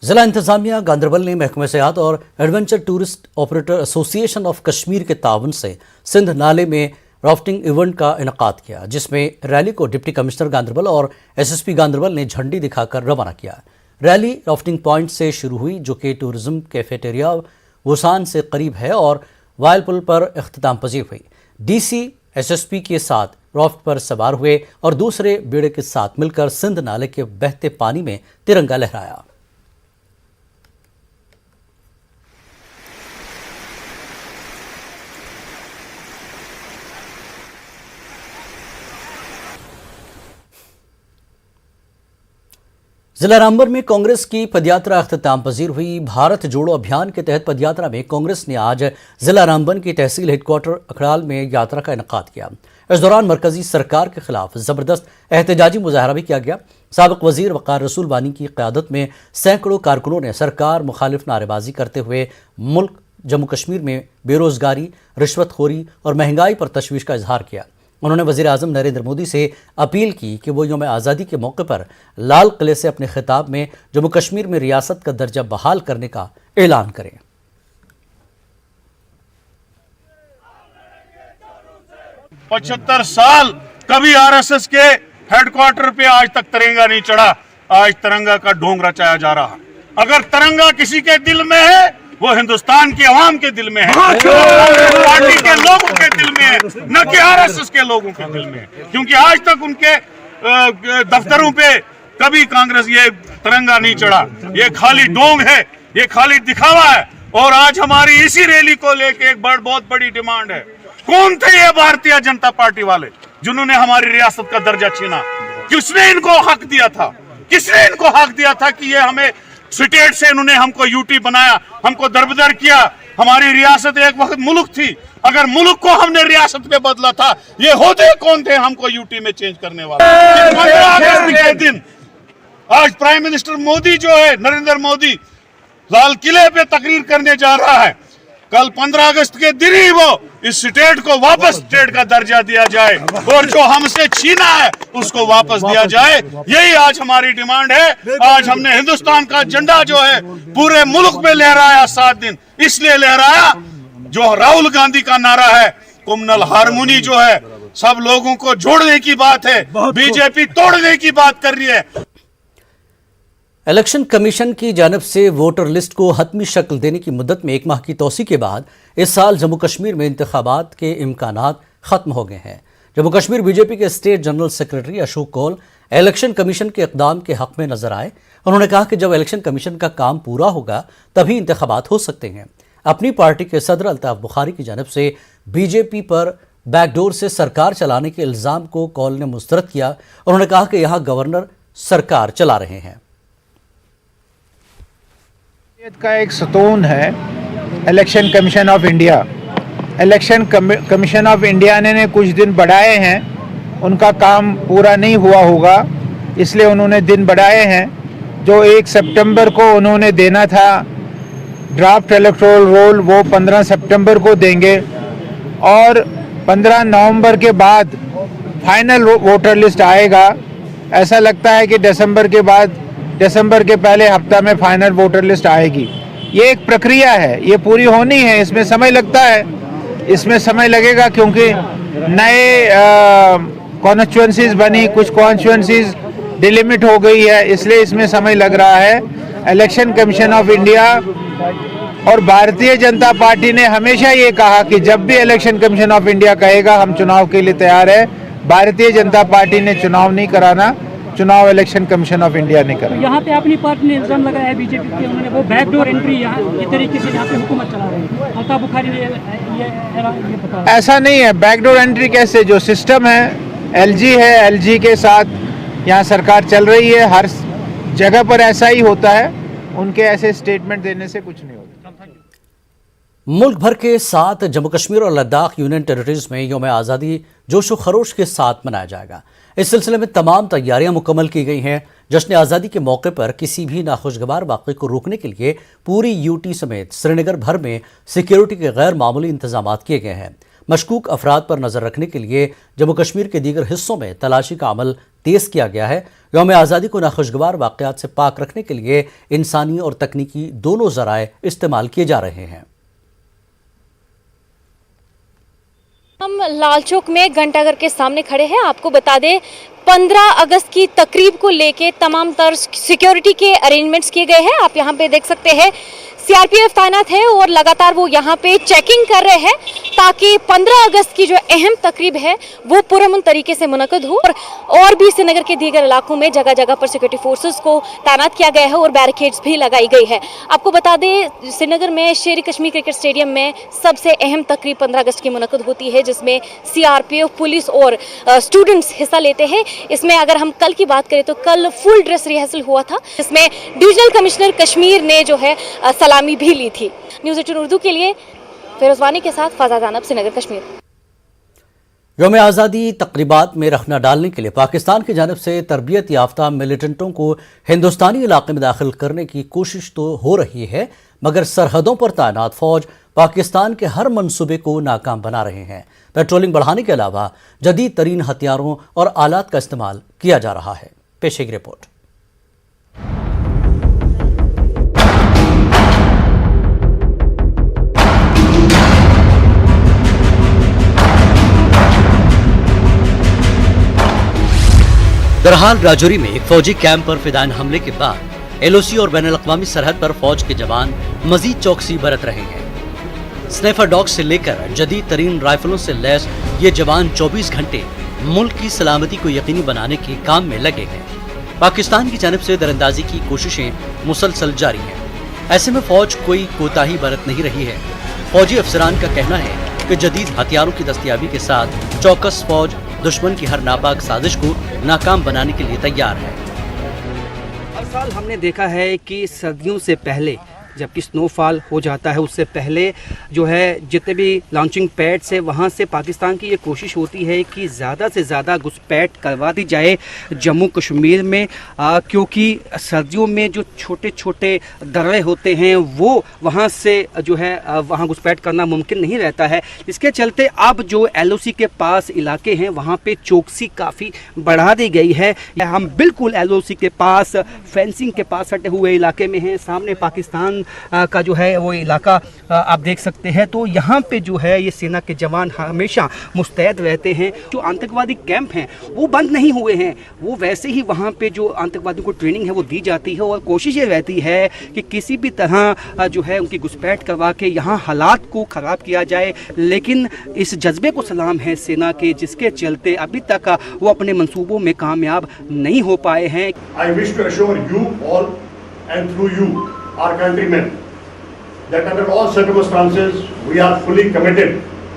जिला इंतजामिया गांधरबल ने महकमे सेहत और adventure tourist operator association of Kashmir के ताउन से सिंध नाले में राफ्टिंग इवेंट का इनेकाद किया, जिसमें रैली को डिप्टी कमिश्नर गांधरबल और एसएसपी गांधरबल ने झंडी दिखाकर रवाना किया। रैली राफ्टिंग पॉइंट से शुरू हुई, जो कि टूरिज्म कैफेटेरिया वुसान से करीब है, और वायल पुल पर इख्तिताम पजीर हुई। डीसी एसएसपी के साथ राफ्ट पर सवार हुए और दूसरे बेड़े के साथ मिलकर सिंध नाले के बहते पानी में तिरंगा लहराया। जिला रामबन में कांग्रेस की पदयात्रा अख्तिताम पजीर हुई। भारत जोड़ो अभियान के तहत पदयात्रा में कांग्रेस ने आज जिला रामबन की तहसील हेडक्वार्टर अखड़ाल में यात्रा का इनेकाद किया। इस दौरान मरकजी सरकार के खिलाफ जबरदस्त एहतजाजी मुजाहरा भी किया गया। साबिक वजीर वकार रसूल वानी की क़यादत में सैकड़ों कारकुनों ने सरकार मुखालिफ नारेबाजी करते हुए मुल्क जम्मू कश्मीर में बेरोजगारी, रिश्वतखोरी और महंगाई पर तशवीश का इजहार किया। उन्होंने वज़ीर आज़म नरेंद्र मोदी से अपील की कि वो यौम आज़ादी के मौके पर लाल किले से अपने खिताब में जम्मू कश्मीर में रियासत का दर्जा बहाल करने का ऐलान करें। 75 साल कभी आरएसएस के हेडक्वार्टर पे आज तक तिरंगा नहीं चढ़ा। आज तिरंगा का ढोंग रचाया जा रहा। अगर तिरंगा किसी के दिल में है, वो हिंदुस्तान के अवाम के दिल में है, पार्टी के लोगों के दिल में है, न कि आरएसएस के लोगों के दिल में है। क्योंकि आज तक उनके दफ्तरों पे कभी कांग्रेस ये तिरंगा नहीं चढ़ा। ये खाली ढोंग है, ये खाली दिखावा है। और आज हमारी इसी रैली को लेके एक बहुत बड़ी डिमांड है। कौन थे ये भारतीय जनता पार्टी वाले जिन्होंने हमारी रियासत का दर्जा छीना? किसने इनको हक दिया था? किसने इनको हक दिया था कि ये हमें स्टेट से इन्होंने हमको यूटी बनाया, हमको दरबदर किया? हमारी रियासत एक वक्त मुल्क थी। अगर मुल्क को हमने रियासत में बदला था, ये होते कौन थे हमको यूटी में चेंज करने वाले? 15 अगस्त के दिन आज प्राइम मिनिस्टर मोदी जो है, नरेंद्र मोदी, लाल किले पे तकरीर करने जा रहा है। कल 15 अगस्त के दिन ही वो इस स्टेट को वापस स्टेट का दर्जा दिया जाए और जो हमसे छीना है उसको वापस दिया जाए। यही आज हमारी डिमांड है। आज हमने हिंदुस्तान का झंडा जो है पूरे मुल्क में लहराया 7 दिन। इसलिए लहराया जो राहुल गांधी का नारा है, कम्युनल हारमोनी जो है, सब लोगों को जोड़ने की बात है, बीजेपी तोड़ने की बात कर रही है। इलेक्शन कमीशन की जानिब से वोटर लिस्ट को हतमी शक्ल देने की मुद्दत में 1 माह की तोसी के बाद इस साल जम्मू कश्मीर में इंतखाबात के इम्कानात खत्म हो गए हैं। जम्मू कश्मीर बीजेपी के state general secretary Ashok Kaul election commission के इक़दाम के हक में नजर आए। उन्होंने कहा कि जब इलेक्शन कमीशन का काम पूरा होगा तभी इंतखाबात हो सकते हैं। अपनी पार्टी के सदर अल्ताफ बुखारी की जानिब से बीजेपी पर बैकडोर से सरकार चलाने के इल्ज़ाम को कौल ने मुस्तरद किया। उन्होंने कहा कि यहाँ गवर्नर सरकार चला रहे हैं। का एक सतून है election commission of India. Election commission of India ने कुछ दिन बढ़ाए हैं, उनका काम पूरा नहीं हुआ होगा इसलिए उन्होंने दिन बढ़ाए हैं। जो 1 सितंबर को उन्होंने देना था ड्राफ्ट इलेक्टोरल रोल, वो 15 सितंबर को देंगे और 15 नवंबर के बाद फाइनल वोटर लिस्ट आएगा। ऐसा लगता है कि दिसंबर के पहले हफ्ता में फाइनल वोटर लिस्ट आएगी। ये एक प्रक्रिया है, ये पूरी होनी है, इसमें समय लगता है, इसमें समय लगेगा क्योंकि नए कॉन्स्टिट्यूएंसीज बनी, कुछ कॉन्स्टिट्यूएंसीज डिलिमिट हो गई है, इसलिए इसमें समय लग रहा है। इलेक्शन कमीशन ऑफ इंडिया और भारतीय जनता पार्टी ने हमेशा ये कहा कि जब भी इलेक्शन कमीशन ऑफ इंडिया कहेगा हम चुनाव के लिए तैयार है। भारतीय जनता पार्टी ने चुनाव नहीं कराना, चुनाव इलेक्शन कमीशन ऑफ इंडिया ने करा। यहाँ पे अपनी पार्टी ने इल्जाम लगाया है बीजेपी के, उन्होंने वो बैकडोर एंट्री यहाँ इस तरीके से यहाँ पे हुकूमत चला रहे हैं। अल्ताफ बुखारी ने ये बताया। ऐसा नहीं है, बैकडोर एंट्री कैसे? जो सिस्टम है एलजी है, एलजी के साथ यहाँ सरकार चल रही है, हर जगह पर ऐसा ही होता है। उनके ऐसे स्टेटमेंट देने से कुछ नहीं होता। मुल्क भर के साथ जम्मू कश्मीर और लद्दाख यूनियन टेरिटरीज में यौम आज़ादी जोशो खरोश के साथ मनाया जाएगा। इस सिलसिले में तमाम तैयारियां मुकम्मल की गई हैं। जश्न आज़ादी के मौके पर किसी भी नाखुशगवार वाक़े को रोकने के लिए पूरी यूटी समेत श्रीनगर भर में सिक्योरिटी के गैर मामूली इंतजाम किए गए हैं। मशकूक अफराद पर नजर रखने के लिए जम्मू कश्मीर के दीगर हिस्सों में तलाशी का अमल तेज किया गया है। यौम आज़ादी को नाखुशगवार वाक़यात से पाक रखने के लिए इंसानी और तकनीकी दोनों ज़राए इस्तेमाल किए जा रहे हैं। हम लाल चौक में घंटाघर के सामने खड़े हैं। आपको बता दें 15 अगस्त की तकरीब को लेके तमाम तर सिक्योरिटी के अरेंजमेंट्स किए गए हैं। आप यहाँ पे देख सकते हैं सीआरपीएफ तैनात है और लगातार वो यहाँ पे चेकिंग कर रहे हैं ताकि 15 अगस्त की जो अहम तकरीब है वो पुरअमन तरीके से मुनक़द हो। और भी श्रीनगर के दीगर इलाकों में जगह जगह पर सिक्योरिटी फोर्सेस को तैनात किया गया है और बैरिकेड्स भी लगाई गई है। आपको बता दें श्रीनगर में शेर कश्मीर क्रिकेट स्टेडियम में सबसे अहम तकरीब 15 अगस्त की मुनक़द होती है, जिसमें सीआरपीएफ, पुलिस और स्टूडेंट्स हिस्सा लेते हैं। इसमें अगर हम कल की बात करें तो कल फुल ड्रेस रिहर्सल हुआ था, जिसमें डिविजनल कमिश्नर कश्मीर ने जो है सलामी भी ली थी। न्यूज़ 18 उर्दू के लिए फिरोजवानी के साथ फाजा जानब, श्रीनगर कश्मीर। यौम आज़ादी तकरीबात में रखना डालने के लिए पाकिस्तान की जानिब से तरबियत याफ्ता मिलिटेंटों को हिंदुस्तानी इलाके में दाखिल करने की कोशिश तो हो रही है, मगर सरहदों पर तैनात फौज पाकिस्तान के हर मंसूबे को नाकाम बना रहे हैं। पेट्रोलिंग बढ़ाने के अलावा जदीद तरीन हथियारों और आलात का इस्तेमाल किया जा रहा है। पेश एक रिपोर्ट। दरहाल राजौरी में एक फौजी कैंप पर फिदायन हमले के बाद एलओसी और बैनुल अक़वामी सरहद पर फौज के जवान मजीद चौकसी बरत रहे हैं। स्नाइपर डॉग से लेकर जदीद तरीन राइफलों से लैस ये जवान 24 घंटे मुल्क की सलामती को यकीनी बनाने के काम में लगे हैं। पाकिस्तान की जानिब से दरअंदाजी की कोशिशें मुसलसल जारी हैं। ऐसे में फौज कोई कोताही बरत नहीं रही है। फौजी अफसरान का कहना है कि जदीद हथियारों की दस्तयाबी के साथ चौकस फौज दुश्मन की हर नापाक साजिश को नाकाम बनाने के लिए तैयार है। हर साल हमने देखा है कि सर्दियों से पहले जबकि स्नोफॉल हो जाता है उससे पहले जो है जितने भी लॉन्चिंग पैड्स है वहाँ से पाकिस्तान की ये कोशिश होती है कि ज़्यादा से ज़्यादा घुसपैठ करवा दी जाए जम्मू कश्मीर में, क्योंकि सर्दियों में जो छोटे छोटे दर्रे होते हैं वो वहाँ से जो है वहाँ घुसपैठ करना मुमकिन नहीं रहता है। इसके चलते अब जो एलओसी के पास इलाके हैं वहाँ पे चौकसी काफ़ी बढ़ा दी गई है। हम बिल्कुल एलओसी के पास फेंसिंग के पास सटे हुए इलाके में हैं। सामने पाकिस्तान का जो है वो इलाका आप देख सकते हैं। तो यहाँ पे जो है ये सेना के जवान हमेशा मुस्तैद रहते हैं। जो आतंकवादी कैंप हैं वो बंद नहीं हुए हैं, वो वैसे ही वहाँ पे जो आतंकवादियों को ट्रेनिंग है वो दी जाती है और कोशिश ये रहती है कि किसी भी तरह जो है उनकी घुसपैठ करवा के यहाँ हालात को ख़राब किया जाए। लेकिन इस जज्बे को सलाम है सेना के, जिसके चलते अभी तक वो अपने मंसूबों में कामयाब नहीं हो पाए हैं। I wish to assure you all and through you our countrymen that under all circumstances we are fully committed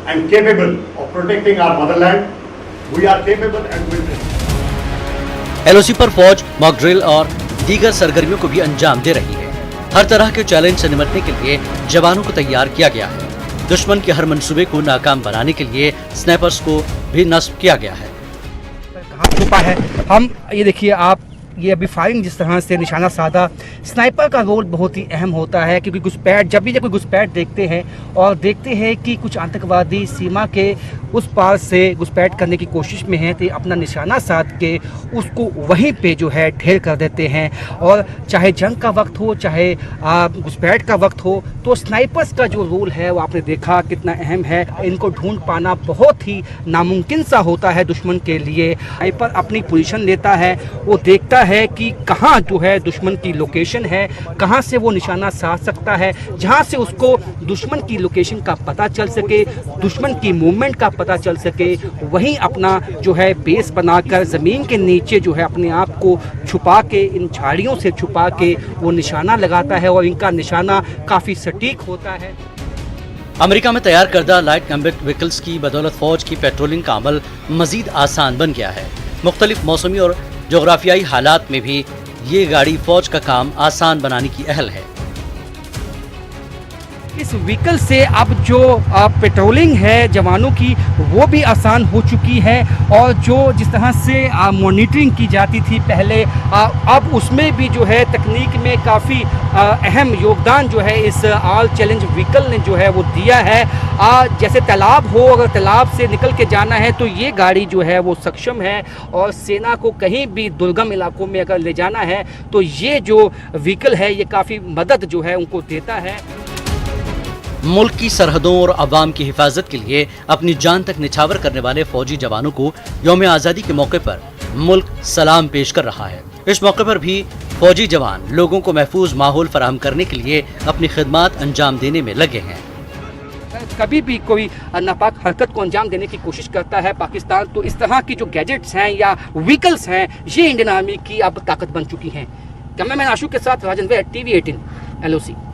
and capable of protecting our motherland. We are capable and will. LOC पर फौज mock drill और दीगर सरगर्मियों को भी अंजाम दे रही है। हर तरह के चैलेंज से निपटने के लिए जवानों को तैयार किया गया है। दुश्मन के हर मंसूबे को नाकाम बनाने के लिए स्नाइपर्स को भी नस्ब किया गया है। कहाँ छुपा है हम ये देखिए आप, ये अभी फायरिंग जिस तरह से निशाना साधा, स्नाइपर का रोल बहुत ही अहम होता है क्योंकि घुसपैठ जब कोई घुसपैठ देखते हैं और देखते हैं कि कुछ आतंकवादी सीमा के उस पार से घुसपैठ करने की कोशिश में हैं तो अपना निशाना साध के उसको वहीं पे जो है ढेर कर देते हैं। और चाहे जंग का वक्त हो चाहे घुसपैठ का वक्त हो, तो स्नाइपर्स का जो रोल है वो आपने देखा कितना अहम है। इनको ढूंढ पाना बहुत ही नामुमकिन सा होता है दुश्मन के लिए। स्नाइपर अपनी पोजीशन लेता है, वो देखता है कि कहाँ जो है दुश्मन की लोकेशन है, कहाँ से वो निशाना साध सकता है, जहाँ से उसको दुश्मन की लोकेशन का पता चल सके, दुश्मन की मूवमेंट का पता चल सके, वहीं अपना जो है बेस बनाकर ज़मीन के नीचे जो है अपने आप को छुपा के, इन झाड़ियों से छुपा के वो निशाना लगाता है और इनका निशाना काफ़ी सटीक होता है। अमेरिका में तैयार करदा लाइट कॉम्बैट व्हीकल्स की बदौलत फौज की पेट्रोलिंग का अमल मजीद आसान बन गया है। मुख्तलिफ मौसमी और जोग्राफियाई हालात में भी ये गाड़ी फौज का काम आसान बनाने की अहल है। इस व्हीकल से अब जो पेट्रोलिंग है जवानों की वो भी आसान हो चुकी है और जो जिस तरह से मॉनिटरिंग की जाती थी पहले अब उसमें भी जो है तकनीक में काफ़ी अहम योगदान जो है इस ऑल चैलेंज व्हीकल ने जो है वो दिया है। जैसे तालाब हो, अगर तालाब से निकल के जाना है तो ये गाड़ी जो है वो सक्षम है और सेना को कहीं भी दुर्गम इलाकों में अगर ले जाना है तो ये जो व्हीकल है ये काफ़ी मदद जो है उनको देता है। मुल्क की सरहदों और अवाम की हिफाजत के लिए अपनी जान तक निछावर करने वाले फौजी जवानों को यौम आज़ादी के मौके पर मुल्क सलाम पेश कर रहा है। इस मौके पर भी फौजी जवान लोगों को महफूज माहौल फराहम करने के लिए अपनी खिदमत अंजाम देने में लगे हैं। कभी भी कोई नापाक हरकत को अंजाम देने की कोशिश करता है पाकिस्तान तो इस तरह की जो गैजेट्स हैं या व्हीकल्स हैं ये इंडियन आर्मी की अब ताकत बन चुकी हैं। कैमरामैन आशु के साथ राजन वेद, TV 18 LOC।